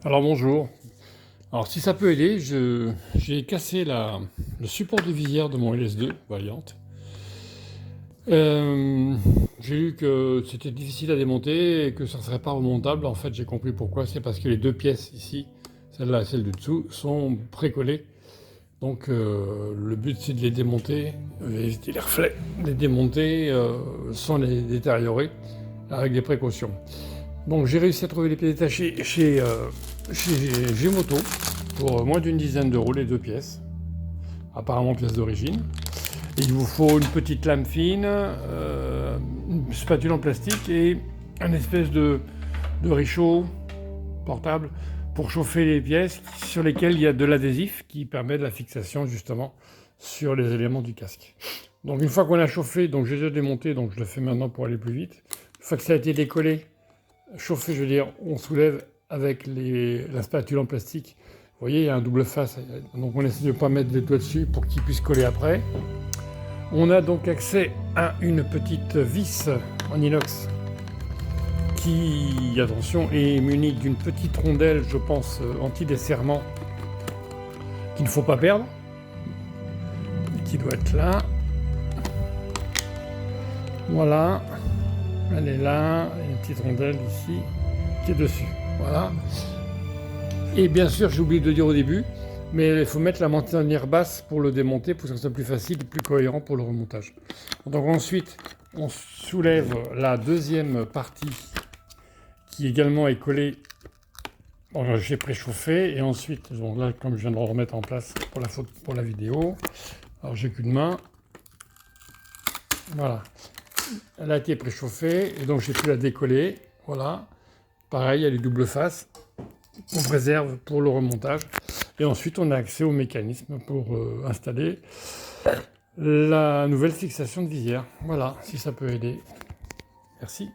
Alors bonjour. Alors si ça peut aider, j'ai cassé le support de visière de mon LS2 Valiant. Euh, j'ai lu que c'était difficile à démonter et que ça ne serait pas remontable. En fait, j'ai compris pourquoi. C'est parce que les deux pièces ici, celle-là et celle du dessous, sont précollées. Donc le but c'est de les démonter, éviter les reflets, les démonter sans les détériorer avec des précautions. Donc j'ai réussi à trouver les pièces détachées chez Gemoto pour moins d'une dizaine d'euros les deux pièces, apparemment pièces d'origine. Il vous faut une petite lame fine, une spatule en plastique et un espèce de réchaud portable pour chauffer les pièces sur lesquelles il y a de l'adhésif qui permet de la fixation justement sur les éléments du casque. Donc une fois qu'on a chauffé, donc j'ai déjà démonté, donc je le fais maintenant pour aller plus vite. Une fois que ça a été décollé, chauffé, je veux dire, on soulève avec la spatule en plastique. Vous voyez, il y a un double face, donc on essaie de ne pas mettre les doigts dessus pour qu'il puisse coller après. On a donc accès à une petite vis en inox qui, attention, est munie d'une petite rondelle, je pense, anti-desserrement qu'il ne faut pas perdre, et qui doit être là. Voilà, elle est là, une petite rondelle ici qui est dessus. Voilà. Et bien sûr, j'ai oublié de dire au début, mais il faut mettre la mantionnelle basse pour le démonter, pour que ce soit plus facile et plus cohérent pour le remontage. Donc ensuite, on soulève la deuxième partie qui également est collée. Bon, j'ai préchauffé et ensuite, donc là, comme je viens de le remettre en place pour la vidéo, alors j'ai qu'une main. Voilà, elle a été préchauffée et donc j'ai pu la décoller. Voilà, pareil, elle est double face. On préserve pour le remontage. Et ensuite, on a accès au mécanisme pour installer la nouvelle fixation de visière. Voilà, si ça peut aider. Merci.